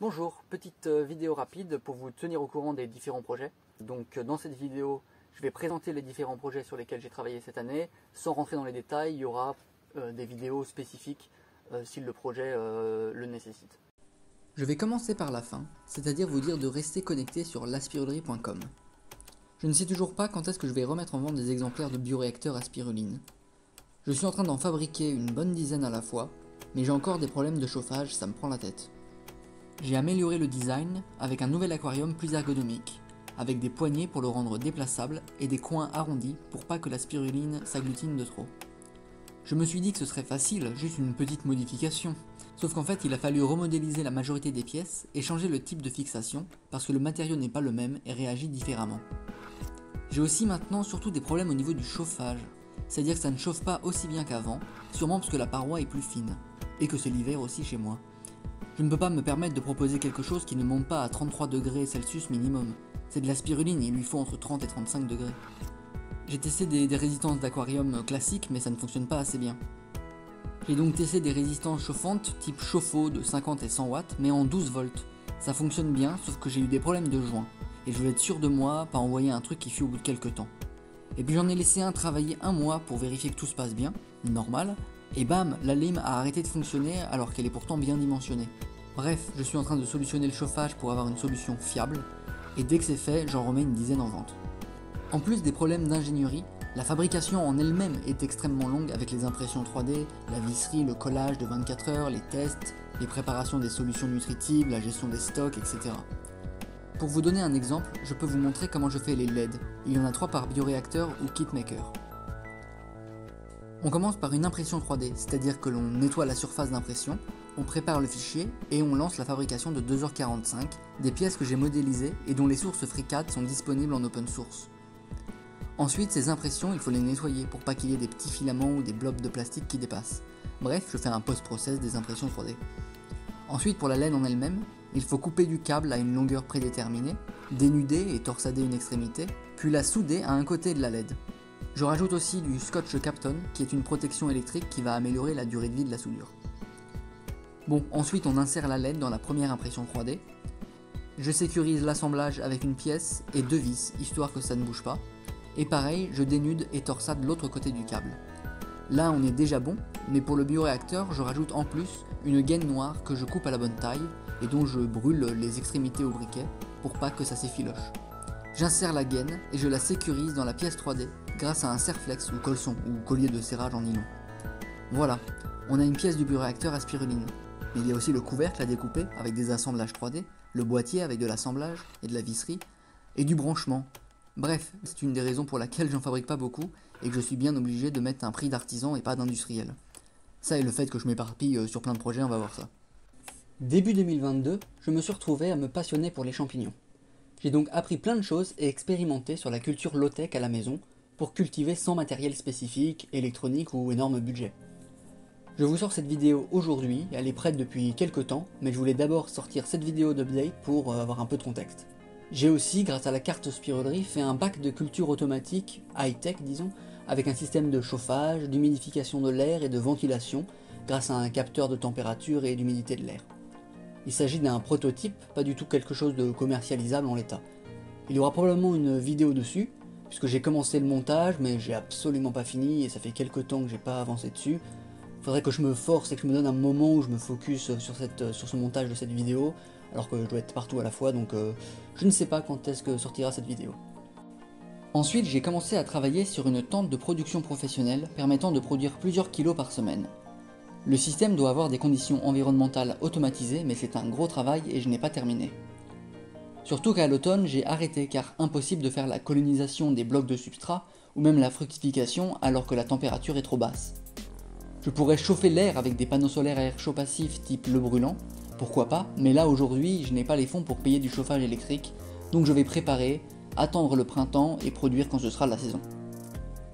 Bonjour, petite vidéo rapide pour vous tenir au courant des différents projets. Donc dans cette vidéo, je vais présenter les différents projets sur lesquels j'ai travaillé cette année. Sans rentrer dans les détails, il y aura des vidéos spécifiques si le projet le nécessite. Je vais commencer par la fin, c'est-à-dire vous dire de rester connecté sur laspirulerie.com. Je ne sais toujours pas quand est-ce que je vais remettre en vente des exemplaires de bioréacteurs à spiruline. Je suis en train d'en fabriquer une bonne dizaine à la fois, mais j'ai encore des problèmes de chauffage, ça me prend la tête. J'ai amélioré le design avec un nouvel aquarium plus ergonomique, avec des poignées pour le rendre déplaçable et des coins arrondis pour pas que la spiruline s'agglutine de trop. Je me suis dit que ce serait facile, juste une petite modification. Sauf qu'en fait il a fallu remodéliser la majorité des pièces et changer le type de fixation parce que le matériau n'est pas le même et réagit différemment. J'ai aussi maintenant surtout des problèmes au niveau du chauffage, c'est-à-dire que ça ne chauffe pas aussi bien qu'avant, sûrement parce que la paroi est plus fine, et que c'est l'hiver aussi chez moi. Je ne peux pas me permettre de proposer quelque chose qui ne monte pas à 33 degrés Celsius minimum. C'est de la spiruline, il lui faut entre 30 et 35 degrés. J'ai testé des résistances d'aquarium classiques, mais ça ne fonctionne pas assez bien. J'ai donc testé des résistances chauffantes type chauffe-eau de 50 et 100 watts, mais en 12 volts. Ça fonctionne bien, sauf que j'ai eu des problèmes de joint, et je veux être sûr de moi, pas envoyer un truc qui fuit au bout de quelques temps. Et puis j'en ai laissé un travailler un mois pour vérifier que tout se passe bien, normal, et bam, la lime a arrêté de fonctionner alors qu'elle est pourtant bien dimensionnée. Bref, je suis en train de solutionner le chauffage pour avoir une solution fiable, et dès que c'est fait, j'en remets une dizaine en vente. En plus des problèmes d'ingénierie, la fabrication en elle-même est extrêmement longue avec les impressions 3D, la visserie, le collage de 24 heures, les tests, les préparations des solutions nutritives, la gestion des stocks, etc. Pour vous donner un exemple, je peux vous montrer comment je fais les LED. Il y en a 3 par bioréacteur ou kitmaker. On commence par une impression 3D, c'est-à-dire que l'on nettoie la surface d'impression, on prépare le fichier et on lance la fabrication de 2h45 des pièces que j'ai modélisées et dont les sources FreeCAD sont disponibles en open source. Ensuite, ces impressions, il faut les nettoyer pour pas qu'il y ait des petits filaments ou des blobs de plastique qui dépassent. Bref, je fais un post-process des impressions 3D. Ensuite, pour la laine en elle-même, il faut couper du câble à une longueur prédéterminée, dénuder et torsader une extrémité, puis la souder à un côté de la LED. Je rajoute aussi du scotch Kapton, qui est une protection électrique qui va améliorer la durée de vie de la soudure. Bon, ensuite on insère la LED dans la première impression 3D. Je sécurise l'assemblage avec une pièce et 2 vis, histoire que ça ne bouge pas. Et pareil, je dénude et torsade l'autre côté du câble. Là on est déjà bon, mais pour le bioréacteur, je rajoute en plus une gaine noire que je coupe à la bonne taille et dont je brûle les extrémités au briquet pour pas que ça s'effiloche. J'insère la gaine et je la sécurise dans la pièce 3D grâce à un serre-flex ou colson ou collier de serrage en nylon. Voilà, on a une pièce du bioréacteur à spiruline. Mais il y a aussi le couvercle à découper avec des assemblages 3D, le boîtier avec de l'assemblage et de la visserie, et du branchement. Bref, c'est une des raisons pour laquelle j'en fabrique pas beaucoup et que je suis bien obligé de mettre un prix d'artisan et pas d'industriel. Ça et le fait que je m'éparpille sur plein de projets, on va voir ça. Début 2022, je me suis retrouvé à me passionner pour les champignons. J'ai donc appris plein de choses et expérimenté sur la culture low-tech à la maison pour cultiver sans matériel spécifique, électronique ou énorme budget. Je vous sors cette vidéo aujourd'hui, elle est prête depuis quelques temps, mais je voulais d'abord sortir cette vidéo d'update pour avoir un peu de contexte. J'ai aussi, grâce à la carte spirulerie, fait un bac de culture automatique, high-tech disons, avec un système de chauffage, d'humidification de l'air et de ventilation, grâce à un capteur de température et d'humidité de l'air. Il s'agit d'un prototype, pas du tout quelque chose de commercialisable en l'état. Il y aura probablement une vidéo dessus, puisque j'ai commencé le montage, mais j'ai absolument pas fini et ça fait quelques temps que j'ai pas avancé dessus. Faudrait que je me force et que je me donne un moment où je me focus sur ce montage de cette vidéo, alors que je dois être partout à la fois, donc je ne sais pas quand est-ce que sortira cette vidéo. Ensuite, j'ai commencé à travailler sur une tente de production professionnelle permettant de produire plusieurs kilos par semaine. Le système doit avoir des conditions environnementales automatisées, mais c'est un gros travail et je n'ai pas terminé. Surtout qu'à l'automne, j'ai arrêté car impossible de faire la colonisation des blocs de substrat ou même la fructification alors que la température est trop basse. Je pourrais chauffer l'air avec des panneaux solaires à air chaud passif type Le Brûlant, pourquoi pas, mais là aujourd'hui je n'ai pas les fonds pour payer du chauffage électrique, donc je vais préparer, attendre le printemps et produire quand ce sera la saison.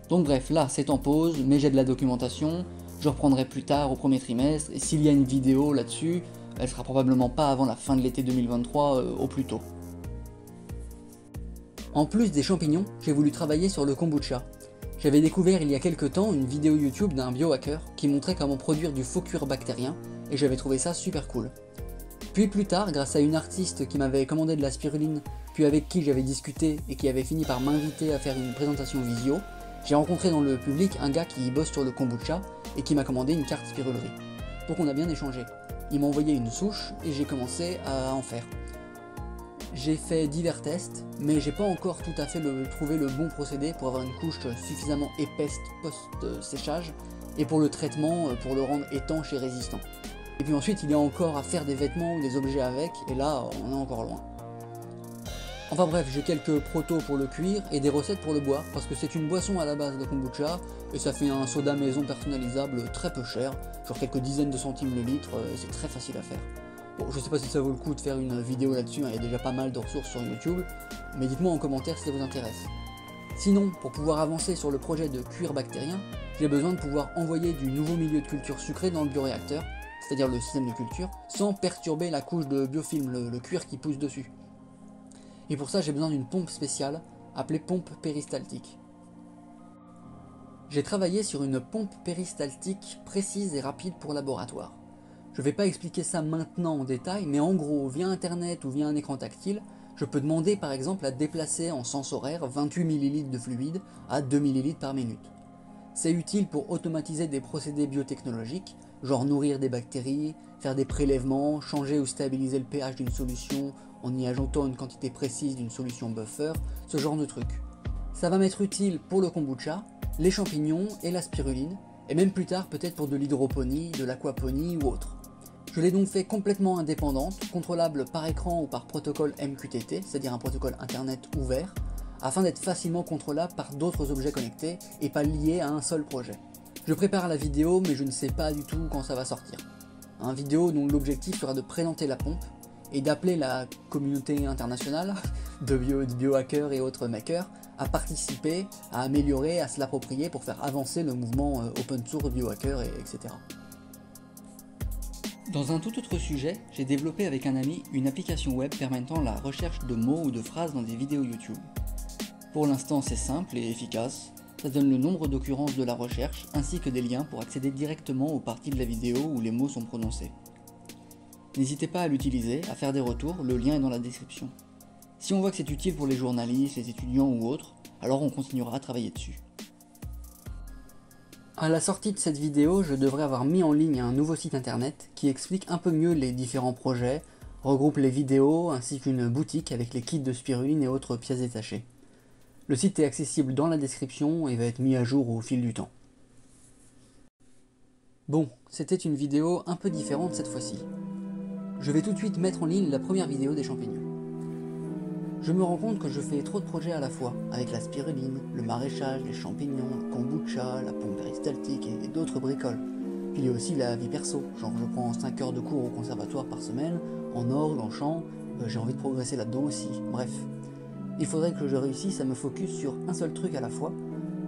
Donc bref, là c'est en pause, mais j'ai de la documentation, je reprendrai plus tard au premier trimestre, et s'il y a une vidéo là-dessus, elle sera probablement pas avant la fin de l'été 2023 au plus tôt. En plus des champignons, j'ai voulu travailler sur le kombucha. J'avais découvert il y a quelques temps une vidéo YouTube d'un biohacker qui montrait comment produire du faux cuir bactérien, et j'avais trouvé ça super cool. Puis plus tard, grâce à une artiste qui m'avait commandé de la spiruline, puis avec qui j'avais discuté et qui avait fini par m'inviter à faire une présentation visio, j'ai rencontré dans le public un gars qui bosse sur le kombucha et qui m'a commandé une carte spirulerie. Donc on a bien échangé. Il m'a envoyé une souche et j'ai commencé à en faire. J'ai fait divers tests, mais j'ai pas encore tout à fait trouvé le bon procédé pour avoir une couche suffisamment épaisse post-séchage et pour le traitement, pour le rendre étanche et résistant. Et puis ensuite il y a encore à faire des vêtements ou des objets avec, et là on est encore loin. Enfin bref, j'ai quelques protos pour le cuir et des recettes pour le boire, parce que c'est une boisson à la base de kombucha, et ça fait un soda maison personnalisable très peu cher, genre quelques dizaines de centimes le litre, c'est très facile à faire. Bon, je sais pas si ça vaut le coup de faire une vidéo là-dessus, il y a déjà pas mal de ressources sur YouTube, mais dites-moi en commentaire si ça vous intéresse. Sinon, pour pouvoir avancer sur le projet de cuir bactérien, j'ai besoin de pouvoir envoyer du nouveau milieu de culture sucré dans le bioréacteur, c'est-à-dire le système de culture, sans perturber la couche de biofilm, le cuir qui pousse dessus. Et pour ça, j'ai besoin d'une pompe spéciale, appelée pompe péristaltique. J'ai travaillé sur une pompe péristaltique précise et rapide pour laboratoire. Je ne vais pas expliquer ça maintenant en détail, mais en gros, via internet ou via un écran tactile, je peux demander par exemple à déplacer en sens horaire 28 ml de fluide à 2 ml par minute. C'est utile pour automatiser des procédés biotechnologiques, genre nourrir des bactéries, faire des prélèvements, changer ou stabiliser le pH d'une solution en y ajoutant une quantité précise d'une solution buffer, ce genre de truc. Ça va m'être utile pour le kombucha, les champignons et la spiruline, et même plus tard peut-être pour de l'hydroponie, de l'aquaponie ou autre. Je l'ai donc fait complètement indépendante, contrôlable par écran ou par protocole MQTT, c'est-à-dire un protocole internet ouvert, afin d'être facilement contrôlable par d'autres objets connectés et pas liés à un seul projet. Je prépare la vidéo mais je ne sais pas du tout quand ça va sortir. Un vidéo dont l'objectif sera de présenter la pompe et d'appeler la communauté internationale de biohackers et autres makers à participer, à améliorer, à se l'approprier pour faire avancer le mouvement open source biohacker, etc. Dans un tout autre sujet, j'ai développé avec un ami une application web permettant la recherche de mots ou de phrases dans des vidéos YouTube. Pour l'instant c'est simple et efficace, ça donne le nombre d'occurrences de la recherche ainsi que des liens pour accéder directement aux parties de la vidéo où les mots sont prononcés. N'hésitez pas à l'utiliser, à faire des retours, le lien est dans la description. Si on voit que c'est utile pour les journalistes, les étudiants ou autres, alors on continuera à travailler dessus. À la sortie de cette vidéo, je devrais avoir mis en ligne un nouveau site internet qui explique un peu mieux les différents projets, regroupe les vidéos ainsi qu'une boutique avec les kits de spiruline et autres pièces détachées. Le site est accessible dans la description et va être mis à jour au fil du temps. Bon, c'était une vidéo un peu différente cette fois-ci. Je vais tout de suite mettre en ligne la première vidéo des champignons. Je me rends compte que je fais trop de projets à la fois, avec la spiruline, le maraîchage, les champignons, le kombucha, la pompe péristaltique et d'autres bricoles. Puis il y a aussi la vie perso, genre je prends 5 heures de cours au conservatoire par semaine, en orgue, en chant, j'ai envie de progresser là-dedans aussi, bref. Il faudrait que je réussisse à me focus sur un seul truc à la fois,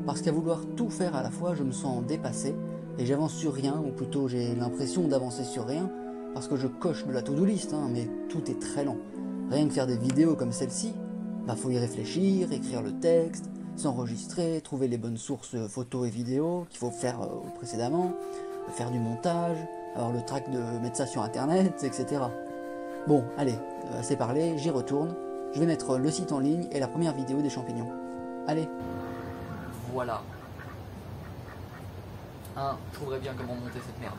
parce qu'à vouloir tout faire à la fois, je me sens dépassé, et j'avance sur rien, ou plutôt j'ai l'impression d'avancer sur rien, parce que je coche de la to-do list, mais tout est très lent. Rien que faire des vidéos comme celle-ci, faut y réfléchir, écrire le texte, s'enregistrer, trouver les bonnes sources photos et vidéos qu'il faut faire précédemment, faire du montage, avoir le trac de mettre ça sur internet, etc. Bon, allez, assez parlé, j'y retourne. Je vais mettre le site en ligne et la première vidéo des champignons. Allez. Voilà. Je trouverais bien comment monter cette merde.